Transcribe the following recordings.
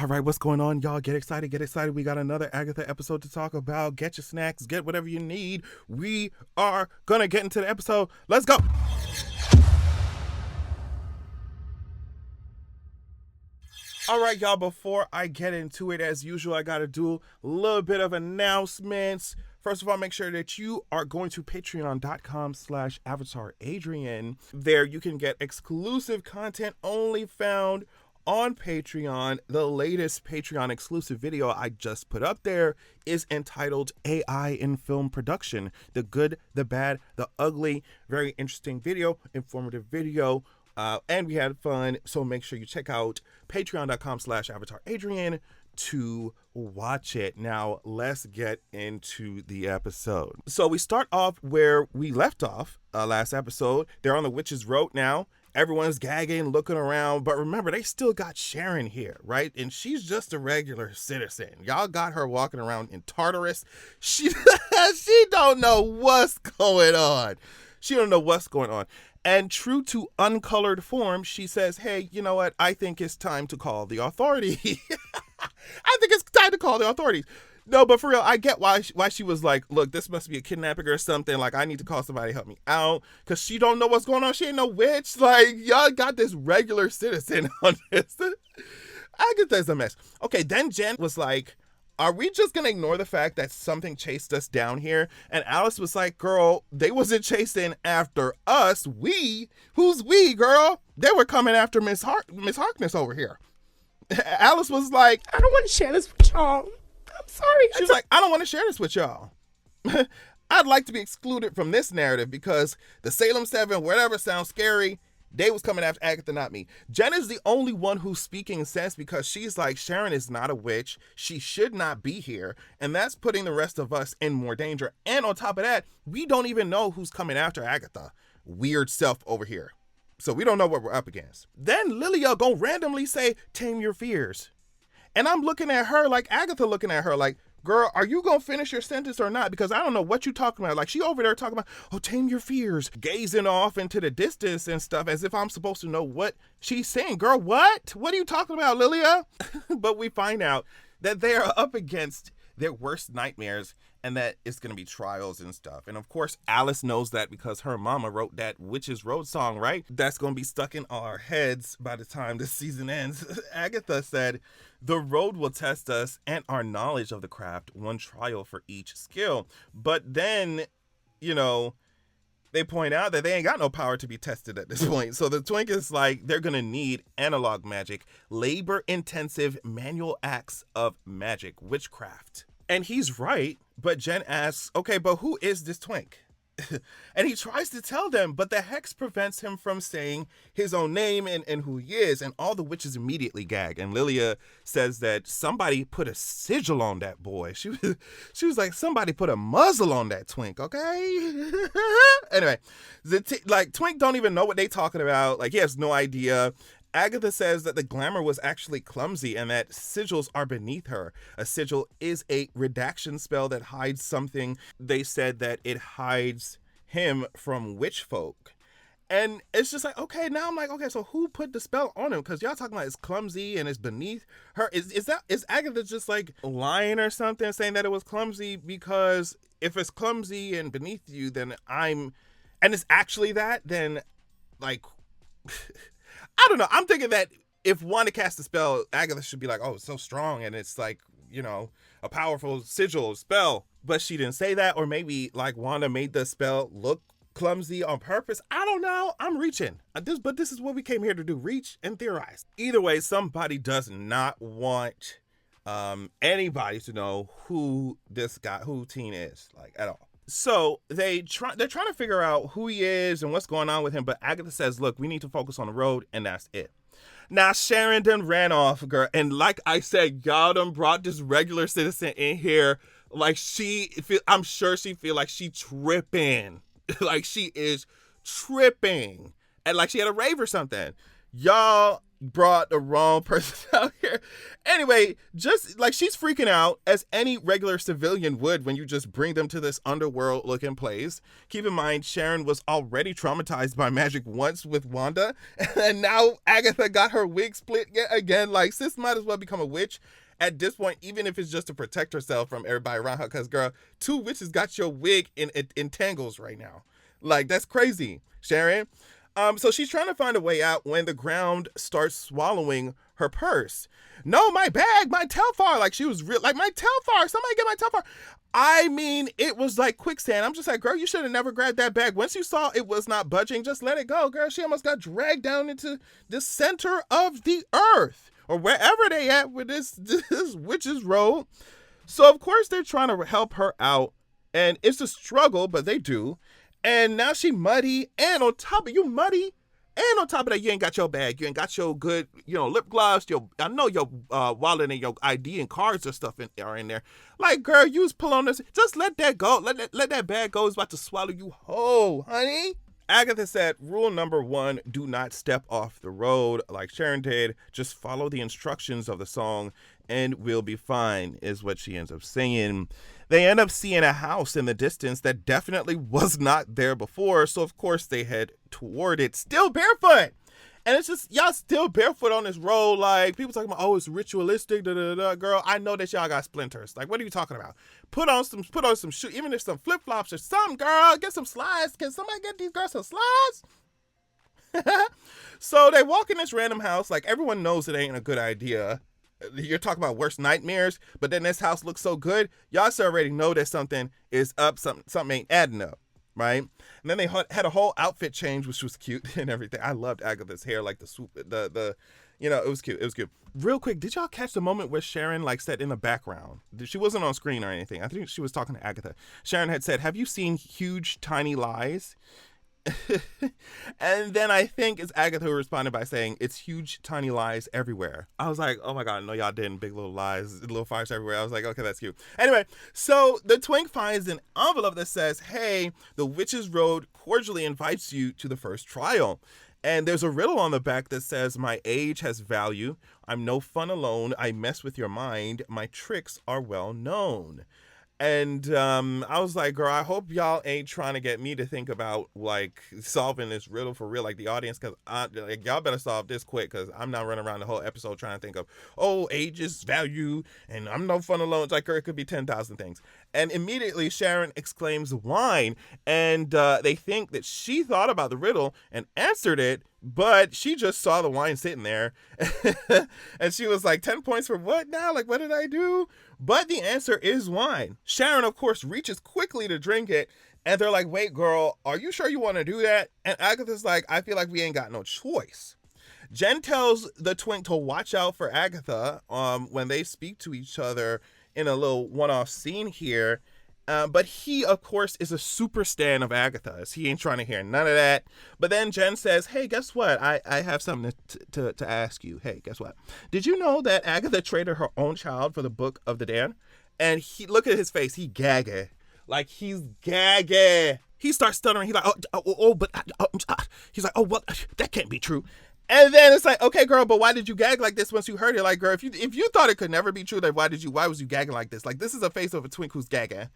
All right, what's going on, y'all? Get excited, get excited. We got another Agatha episode to talk about. Get your snacks, get whatever you need. We are gonna get into the episode. Let's go. All right, y'all, before I get into it, as usual, I gotta do a little bit of announcements. First of all, make sure that you are going to patreon.com/avataradrian. There you can get exclusive content only found on Patreon. The latest Patreon exclusive video I just put up there is entitled AI in Film Production. The good, the bad, the ugly. Very interesting video, informative video. And we had fun. So make sure you check out patreon.com/avataradrian to watch it. Now, let's get into the episode. So we start off where we left off last episode. They're on the Witch's Road now. Everyone's gagging, looking around, but remember, they still got Sharon here, right? And she's just a regular citizen. Y'all got her walking around in Tartarus. She don't know what's going on. She don't know what's going on. And true to uncolored form, she says, hey, you know what? I think it's time to call the authorities. I think it's time to call the authorities. No, but for real, I get why she was like, look, this must be a kidnapping or something. Like, I need to call somebody to help me out because she don't know what's going on. She ain't no witch. Like, y'all got this regular citizen on this. Agatha's a mess. Okay, then Jen was like, are we just going to ignore the fact that something chased us down here? And Alice was like, girl, they wasn't chasing after us. We? Who's we, girl? They were coming after Miss Harkness over here. Alice was like, I don't want to share this with y'all. I'm sorry. She's like, I don't want to share this with y'all. I'd like to be excluded from this narrative because the Salem 7, whatever, sounds scary. They was coming after Agatha, not me. Jen is the only one who's speaking sense because she's like, Sharon is not a witch. She should not be here. And that's putting the rest of us in more danger. And on top of that, we don't even know who's coming after Agatha. Weird self over here. So we don't know what we're up against. Then Lilia gonna randomly say, tame your fears. And I'm looking at her like Agatha looking at her like, girl, are you going to finish your sentence or not? Because I don't know what you talking about. Like, she over there talking about, oh, tame your fears, gazing off into the distance and stuff as if I'm supposed to know what she's saying. Girl, what? What are you talking about, Lilia? But we find out that they are up against their worst nightmares and that it's going to be trials and stuff. And of course, Alice knows that because her mama wrote that Witch's Road song, right? That's going to be stuck in our heads by the time the season ends. Agatha said, the road will test us and our knowledge of the craft, one trial for each skill. But then, you know, they point out that they ain't got no power to be tested at this point. So the twink is like, they're going to need analog magic, labor-intensive manual acts of magic, witchcraft. And he's right, but Jen asks, okay, but who is this twink? And he tries to tell them, but the hex prevents him from saying his own name and who he is. And all the witches immediately gag. And Lilia says that somebody put a sigil on that boy. She was like, somebody put a muzzle on that twink, okay? Anyway, twink don't even know what they talking about. Like, he has no idea. Agatha says that the glamour was actually clumsy and that sigils are beneath her. A sigil is a redaction spell that hides something. They said that it hides him from witch folk. And it's just like, okay, now I'm like, okay, so who put the spell on him? Because y'all talking about it's clumsy and it's beneath her. Is Agatha just like lying or something, saying that it was clumsy? Because if it's clumsy and beneath you, then and it's actually that, then like... I don't know. I'm thinking that if Wanda cast a spell, Agatha should be like, oh, it's so strong. And it's like, you know, a powerful sigil spell. But she didn't say that. Or maybe like Wanda made the spell look clumsy on purpose. I don't know. I'm reaching. But this is what we came here to do. Reach and theorize. Either way, somebody does not want anybody to know who Teen is, like, at all. So they're trying to figure out who he is and what's going on with him. But Agatha says, look, we need to focus on the road. And that's it. Now, Sharon done ran off, girl. And like I said, y'all done brought this regular citizen in here. Like I'm sure she feel like she tripping. Like she is tripping. And like she had a rave or something. Y'all brought the wrong person out here. Anyway, just like she's freaking out as any regular civilian would when you just bring them to this underworld looking place. Keep in mind, Sharon was already traumatized by magic once with Wanda, and now Agatha got her wig split yet again. Like, sis might as well become a witch at this point, even if it's just to protect herself from everybody around her. Because, girl, 2 witches got your wig in tangles right now. Like, that's crazy, Sharon. So she's trying to find a way out when the ground starts swallowing her purse. No, my bag, my Telfar. Like, she was real, like, my Telfar. Somebody get my Telfar. I mean, it was like quicksand. I'm just like, girl, you should have never grabbed that bag. Once you saw it was not budging, just let it go, girl. She almost got dragged down into the center of the earth, or wherever they at with this witch's road. So, of course, they're trying to help her out. And it's a struggle, but they do. And now she muddy, and on top of you muddy, and on top of that, you ain't got your bag. You ain't got your good, lip gloss. I know your wallet and your ID and cards or stuff are in there. Like, girl, you was pulling on this. Just let that go. Let that bag go. It's about to swallow you whole, honey. Agatha said, rule number 1, do not step off the road like Sharon did. Just follow the instructions of the song and we'll be fine, is what she ends up saying. They end up seeing a house in the distance that definitely was not there before. So, of course, they head toward it, still barefoot. And it's just, y'all still barefoot on this road. Like, people talking about, oh, it's ritualistic, Girl, I know that y'all got splinters. Like, what are you talking about? Put on some shoes, even if some flip-flops or something, girl. Get some slides. Can somebody get these girls some slides? So they walk in this random house. Like, everyone knows it ain't a good idea. You're talking about worst nightmares, but then this house looks so good. Y'all already know that something is up, something ain't adding up, right? And then they had a whole outfit change, which was cute and everything. I loved Agatha's hair, like the swoop, it was cute. It was cute. Real quick, did y'all catch the moment where Sharon sat in the background? She wasn't on screen or anything. I think she was talking to Agatha. Sharon had said, "Have you seen Huge Tiny Lies?" And then I think it's Agatha who responded by saying, "It's huge, tiny lies everywhere." I was like, oh my God, no, y'all didn't. Big little lies, little fires everywhere. I was like, okay, that's cute. Anyway, so the twink finds an envelope that says, "Hey, the Witch's Road cordially invites you to the first trial." And there's a riddle on the back that says, "My age has value. I'm no fun alone. I mess with your mind. My tricks are well known." And I was like, girl, I hope y'all ain't trying to get me to think about solving this riddle for real, like the audience, because y'all better solve this quick, because I'm not running around the whole episode trying to think of, oh, age is value and I'm no fun alone. It's like, girl, it could be 10,000 things. And immediately Sharon exclaims wine, and they think that she thought about the riddle and answered it, but she just saw the wine sitting there. And she was like, 10 points for what now? Like, what did I do? But the answer is wine. Sharon, of course, reaches quickly to drink it. And they're like, wait, girl, are you sure you want to do that? And Agatha's like, I feel like we ain't got no choice. Jen tells the twink to watch out for Agatha when they speak to each other in a little one-off scene here. But he, of course, is a super stan of Agatha's. He ain't trying to hear none of that. But then Jen says, hey, guess what? I have something to ask you. Hey, guess what? Did you know that Agatha traded her own child for the Book of the Damned? And look at his face. He gaga. Like, he's gaga. He starts stuttering. He's like, he's like, oh, well, that can't be true. And then it's like, okay, girl, but why did you gag like this once you heard it? Like, girl, if you thought it could never be true, then why was you gagging like this? Like, this is a face of a twink who's gagging.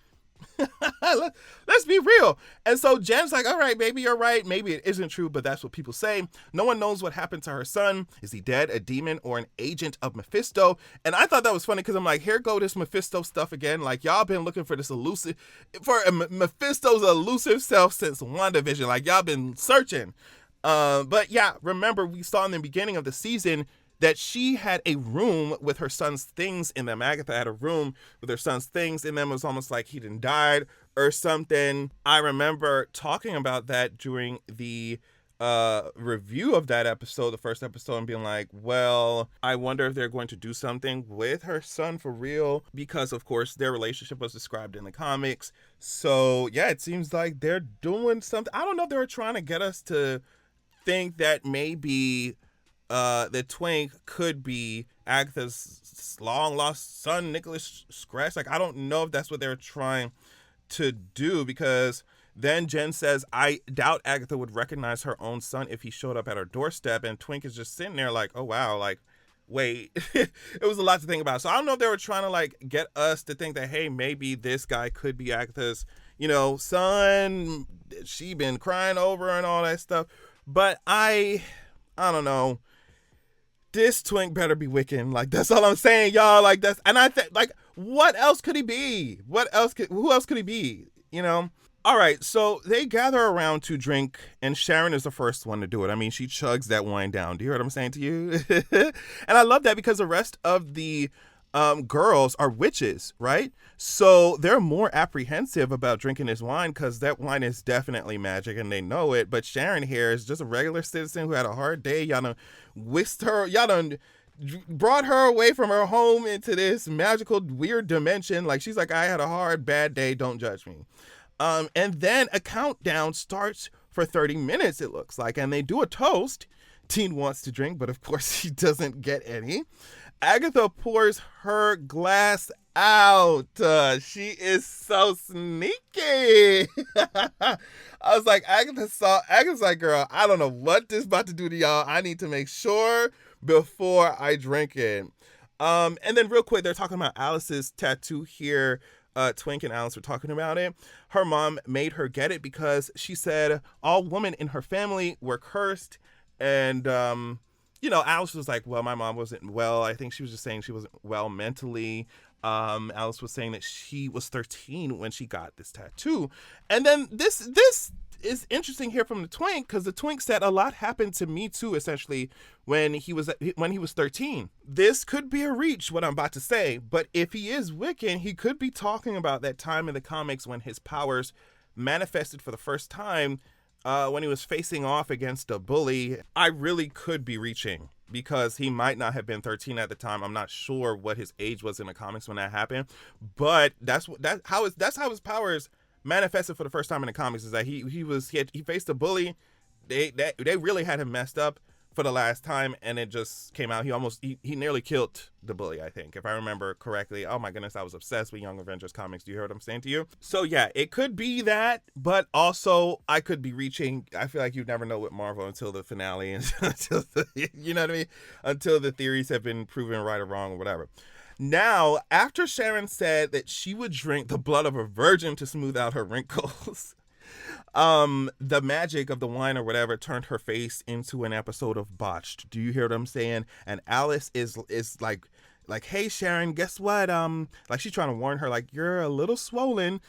Let's be real. And so Jen's like, all right, maybe you're right. Maybe it isn't true, but that's what people say. No one knows what happened to her son. Is he dead, a demon, or an agent of Mephisto? And I thought that was funny because I'm like, here go this Mephisto stuff again. Like, y'all been looking for Mephisto's elusive self since WandaVision. Like, y'all been searching. But yeah, remember we saw in the beginning of the season that she had a room with her son's things in them. Agatha had a room with her son's things in them. It was almost like he done died or something. I remember talking about that during the review of that episode, the first episode, and being like, well, I wonder if they're going to do something with her son for real, because of course their relationship was described in the comics. So yeah, it seems like they're doing something. I don't know if they were trying to get us to think that maybe the twink could be Agatha's long lost son, Nicholas Scratch. Like, I don't know if that's what they're trying to do, because then Jen says, I doubt Agatha would recognize her own son if he showed up at her doorstep. And Twink is just sitting there like, oh wow, like, wait. It was a lot to think about. So I don't know if they were trying to like get us to think that, hey, maybe this guy could be Agatha's, son. She been crying over and all that stuff. But I don't know. This twink better be Wiccan. Like, that's all I'm saying, y'all. Like, and I think, like, what else could he be? Who else could he be? All right, so they gather around to drink, and Sharon is the first one to do it. I mean, she chugs that wine down. Do you hear what I'm saying to you? And I love that because the rest of the girls are witches, right? So they're more apprehensive about drinking this wine because that wine is definitely magic and they know it. But Sharon here is just a regular citizen who had a hard day. Y'all done whisked her, y'all done brought her away from her home into this magical, weird dimension. Like, she's like, I had a hard, bad day. Don't judge me. And then a countdown starts for 30 minutes, it looks like, and they do a toast. Teen wants to drink, but of course he doesn't get any. Agatha pours her glass out. She is so sneaky. I was like, Agatha's like, girl, I don't know what this is about to do to y'all. I need to make sure before I drink it. And then real quick, they're talking about Alice's tattoo here. Twink and Alice were talking about it. Her mom made her get it because she said all women in her family were cursed. And, Alice was like, well, my mom wasn't well. I think she was just saying she wasn't well mentally. Alice was saying that she was 13 when she got this tattoo. And then this is interesting here from the twink, because the twink said a lot happened to me too, essentially, when he was 13. This could be a reach, what I'm about to say, but if he is Wiccan, he could be talking about that time in the comics when his powers manifested for the first time, when he was facing off against a bully. I really could be reaching because he might not have been 13 at the time. I'm not sure what his age was in the comics when that happened, but that's how his powers manifested for the first time in the comics, is that he faced a bully. They really had him messed up for the last time, and it just came out. He nearly killed the bully, I think, if I remember correctly. Oh my goodness, I was obsessed with Young Avengers comics. Do you hear what I'm saying to you? So yeah, it could be that, but also I could be reaching. I feel like you never know with Marvel until the finale, and you know what I mean? Until the theories have been proven right or wrong or whatever. Now, after Sharon said that she would drink the blood of a virgin to smooth out her wrinkles, the magic of the wine or whatever turned her face into an episode of Botched. Do you hear what I'm saying? And Alice is like, hey Sharon, guess what? Like, she's trying to warn her, like, you're a little swollen.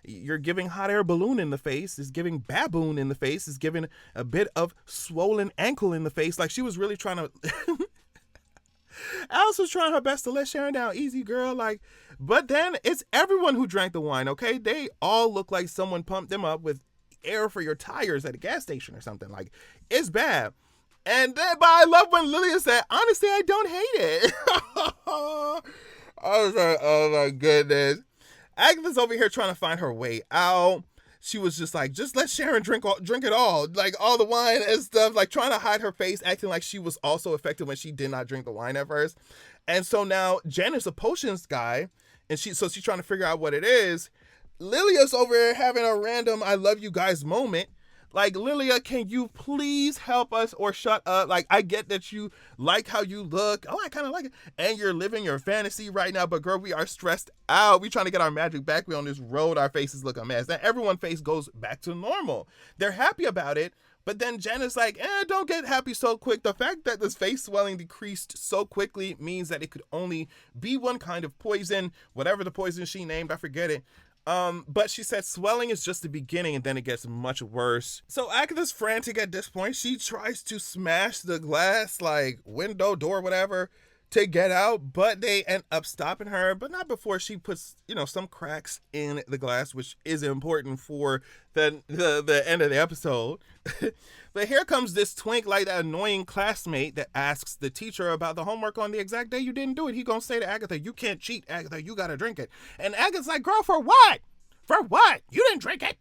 You're giving hot air balloon in the face. Is giving baboon in the face. Is giving a bit of swollen ankle in the face. Like, she was really trying to. Alice was trying her best to let Sharon down easy, girl. Like, but then it's everyone who drank the wine, okay? They all look like someone pumped them up with air for your tires at a gas station or something. Like, it's bad. And then, but I love when Lilia said, honestly, I don't hate it. I was like, oh my goodness. Agatha's over here trying to find her way out. She was just like, just let Sharon drink it all, like all the wine and stuff, like trying to hide her face, acting like she was also affected when she did not drink the wine at first. And so now Jen is a potions guy, and she's trying to figure out what it is. Lilia's over here having a random I love you guys moment. Like, Lilia, can you please help us or shut up? Like, I get that you like how you look. Oh, I kind of like it. And you're living your fantasy right now. But, girl, we are stressed out. We trying to get our magic back. We on this road. Our faces look a mess. Then everyone's face goes back to normal. They're happy about it. But then Jen is like, don't get happy so quick. The fact that this face swelling decreased so quickly means that it could only be one kind of poison. Whatever the poison she named, I forget it. But she said swelling is just the beginning and then it gets much worse. So Agatha's frantic at this point. She tries to smash the glass, like window, door, whatever, to get out, but they end up stopping her, but not before she puts, some cracks in the glass, which is important for the end of the episode. But here comes this twink, like that annoying classmate that asks the teacher about the homework on the exact day you didn't do it. He gonna say to Agatha, you can't cheat, Agatha, you gotta drink it. And Agatha's like, girl, for what? For what? You didn't drink it.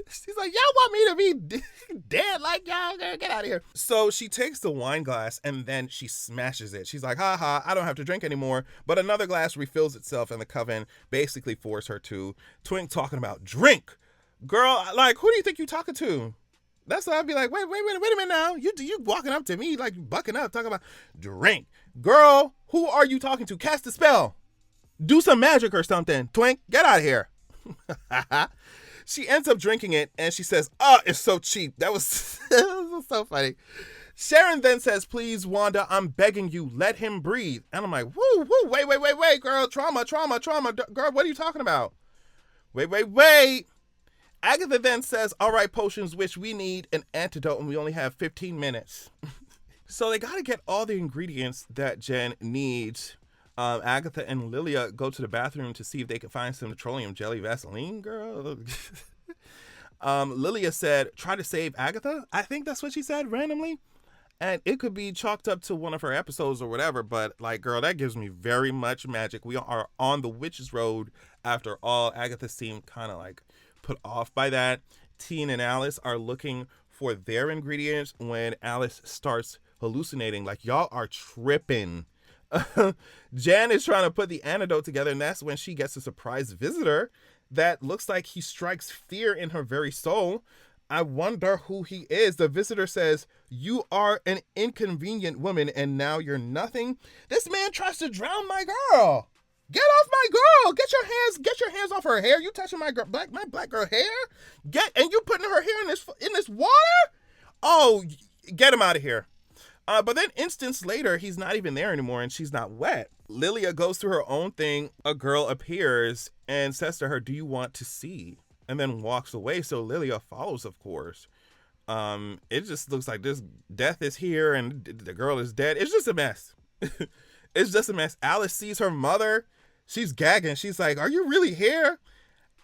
She's like, y'all want me to be dead like y'all? Get out of here. So she takes the wine glass and then she smashes it. She's like, ha, I don't have to drink anymore. But another glass refills itself and the Coven basically force her to. Twink talking about drink. Girl, like, who do you think you're talking to? That's why I'd be like, wait a minute now. You walking up to me like bucking up, talking about drink. Girl, who are you talking to? Cast a spell. Do some magic or something. Twink, get out of here. She ends up drinking it and she says, oh, it's so cheap. That was so funny. Sharon then says, please, Wanda, I'm begging you, let him breathe. And I'm like, woo, wait, girl, trauma. Girl, what are you talking about? Wait. Agatha then says, all right, potions, which we need an antidote and we only have 15 minutes. So they got to get all the ingredients that Jen needs. Agatha and Lilia go to the bathroom to see if they can find some petroleum jelly Vaseline, girl. Lilia said, try to save Agatha. I think that's what she said randomly. And it could be chalked up to one of her episodes or whatever. But like, girl, that gives me very much magic. We are on the witch's road after all. Agatha seemed kind of like put off by that. Teen and Alice are looking for their ingredients when Alice starts hallucinating. Like, y'all are tripping. Jan is trying to put the antidote together, and that's when she gets a surprise visitor that looks like he strikes fear in her very soul. I wonder who he is. The visitor says, you are an inconvenient woman and now you're nothing. This man tries to drown my girl. Get off my girl. Get your hands off her hair. You touching my black girl hair? And you putting her hair in this water? Oh, get him out of here. But then instance later, he's not even there anymore and she's not wet. Lilia goes through her own thing. A girl appears and says to her, do you want to see? And then walks away. So Lilia follows, of course. It just looks like this death is here and the girl is dead. It's just a mess. It's just a mess. Alice sees her mother. She's gagging. She's like, are you really here?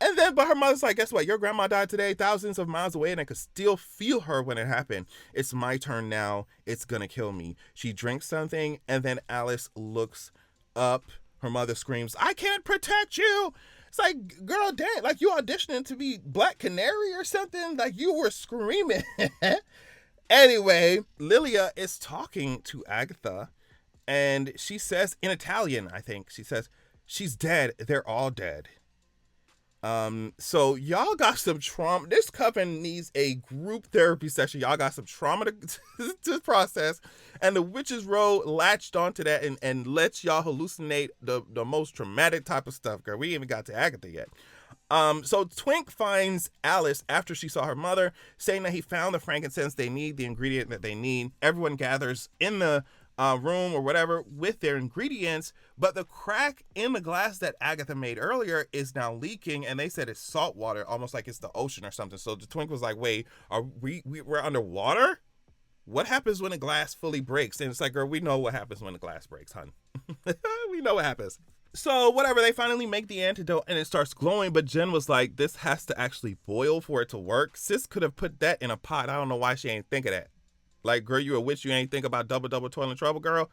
And then, but her mother's like, guess what? Your grandma died today, thousands of miles away, and I could still feel her when it happened. It's my turn now. It's gonna kill me. She drinks something, and then Alice looks up. Her mother screams, I can't protect you. It's like, girl, dang, like you auditioning to be Black Canary or something? Like you were screaming. Anyway, Lilia is talking to Agatha, and she says in Italian, I think, she says, she's dead. They're all dead. So y'all got some trauma. This coven needs a group therapy session. Y'all got some trauma to process, and the witch's road latched onto that and lets y'all hallucinate the most traumatic type of stuff, girl. We ain't even got to Agatha yet. So Twink finds Alice after she saw her mother, saying that he found the frankincense they need, the ingredient that they need. Everyone gathers in the room or whatever with their ingredients, but the crack in the glass that Agatha made earlier is now leaking, and they said it's salt water, almost like it's the ocean or something. So the Twink was like, wait, are we're underwater? What happens when a glass fully breaks? And it's like, girl, we know what happens when the glass breaks, hun. We know what happens. So whatever, they finally make the antidote and it starts glowing, but Jen was like, this has to actually boil for it to work. Sis could have put that in a pot. I don't know why she ain't think of that. Like, girl, you a witch, you ain't think about double toilet trouble, girl.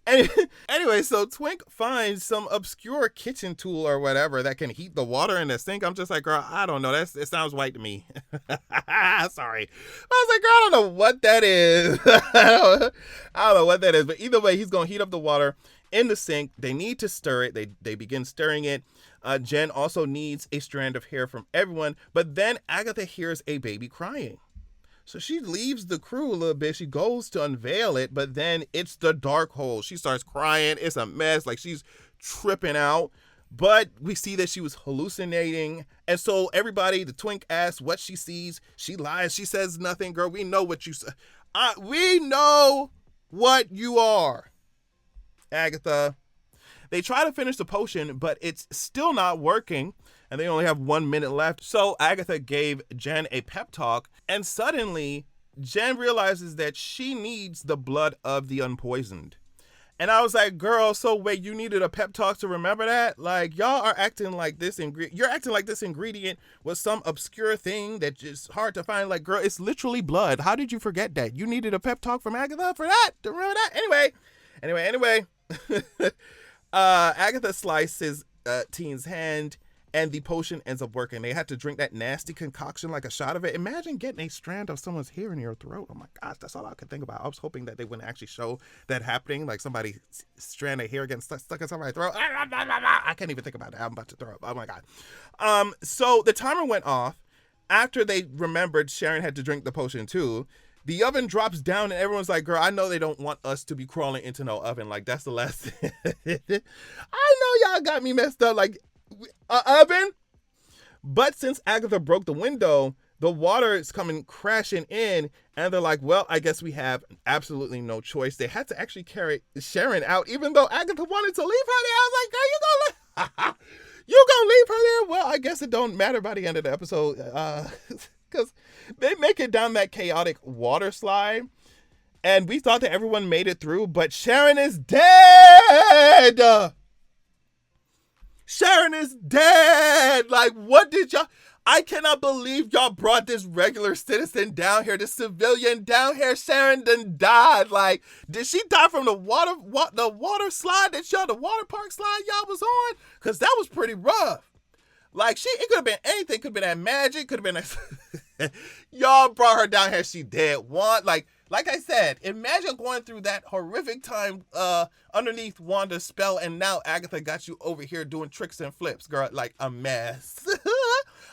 Anyway, so Twink finds some obscure kitchen tool or whatever that can heat the water in the sink. I'm just like, girl, I don't know. It sounds white to me. Sorry. I was like, girl, I don't know what that is. I don't know what that is. But either way, he's going to heat up the water in the sink. They need to stir it. They begin stirring it. Jen also needs a strand of hair from everyone. But then Agatha hears a baby crying. So she leaves the crew a little bit. She goes to unveil it, but then it's the dark hole. She starts crying. It's a mess. Like, she's tripping out. But we see that she was hallucinating. And so everybody, the Twink asks what she sees. She lies. She says nothing. Girl, we know what you say. We know what you are, Agatha. They try to finish the potion, but it's still not working. And they only have 1 minute left. So Agatha gave Jen a pep talk. And suddenly, Jen realizes that she needs the blood of the unpoisoned. And I was like, girl, so wait, you needed a pep talk to remember that? Like, y'all are acting like this you're acting like this ingredient was some obscure thing that's just hard to find. Like, girl, it's literally blood. How did you forget that? You needed a pep talk from Agatha for that? To remember that? Anyway. Agatha slices Teen's hand, and the potion ends up working. They had to drink that nasty concoction, like a shot of it. Imagine getting a strand of someone's hair in your throat. Oh my gosh, that's all I could think about. I was hoping that they wouldn't actually show that happening, like somebody strand of hair getting stuck in somebody's throat. I can't even think about that. I'm about to throw up. Oh my God. So the timer went off. after they remembered Sharon had to drink the potion too, the oven drops down and everyone's like, girl, I know they don't want us to be crawling into no oven. Like, that's the last thing. I know y'all got me messed up. Like, oven? But since Agatha broke the window, the water is coming crashing in, and they're like, well, I guess we have absolutely no choice. They had to actually carry Sharon out, even though Agatha wanted to leave her there. I was like, girl, you gonna leave her there? Well, I guess it don't matter by the end of the episode, because they make it down that chaotic water slide, and we thought that everyone made it through, but Sharon is dead! Sharon is dead! Like, what did y'all... I cannot believe y'all brought this regular citizen down here, this civilian down here. Sharon done died. Like, did she die from the water slide the water park slide y'all was on? Because that was pretty rough. Like, it could have been anything. Could have been that magic. Could have been y'all brought her down here. She dead. Like I said, imagine going through that horrific time underneath Wanda's spell, and now Agatha got you over here doing tricks and flips, girl. Like, a mess.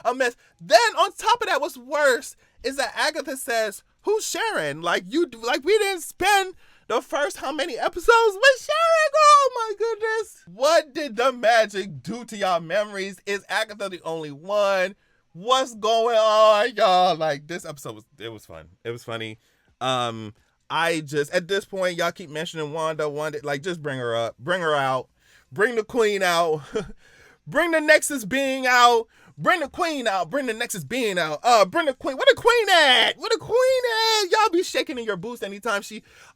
A mess. Then on top of that, what's worse is that Agatha says, "Who's Sharon?" Like, we didn't spend the first how many episodes with Sharon? Oh my goodness. What did the magic do to y'all memories? Is Agatha the only one? What's going on, y'all? Like, this episode was fun. It was funny. I just, at this point, y'all keep mentioning Wanda, like, just bring her up, bring her out, bring the queen out, bring the Nexus being out, bring the queen out, bring the Nexus being out, bring the queen, where the queen at? Where the queen at? Y'all be shaking in your boots anytime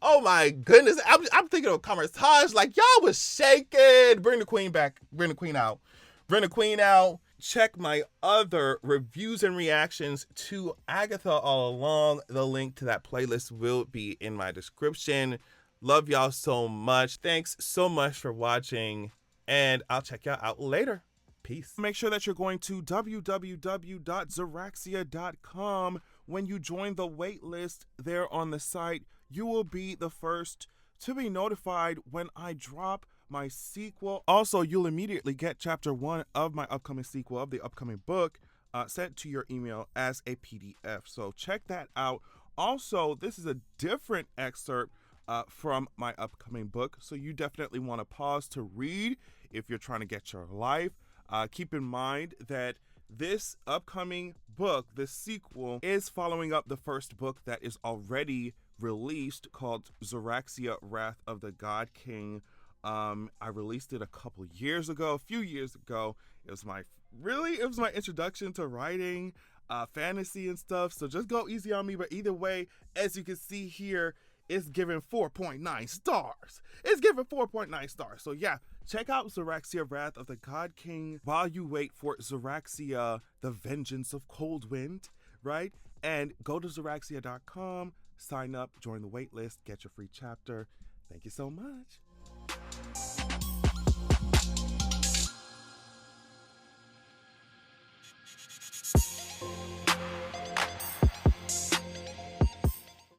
oh my goodness, I'm thinking of Kamartage, like, y'all was shaking. Bring the queen back, bring the queen out, bring the queen out. Check my other reviews and reactions to Agatha all along. The link to that playlist will be in my description. Love y'all so much. Thanks so much for watching, and I'll check y'all out later. Peace. Make sure that you're going to www.zeraxia.com. When you join the waitlist there on the site, you will be the first to be notified when I drop my sequel. Also, you'll immediately get chapter 1 of my upcoming sequel of the upcoming book sent to your email as a PDF. So check that out. Also, this is a different excerpt from my upcoming book, so you definitely want to pause to read if you're trying to get your life. Keep in mind that this upcoming book, this sequel, is following up the first book that is already released called Zeraxia, Wrath of the God King. I released it a few years ago. It was my introduction to writing fantasy and stuff. So just go easy on me. But either way, as you can see here, it's given 4.9 stars. It's given 4.9 stars. So yeah, check out Zeraxia, Wrath of the God King while you wait for Zeraxia, The Vengeance of Coldwind, right? And go to Zeraxia.com, sign up, join the waitlist, get your free chapter. Thank you so much.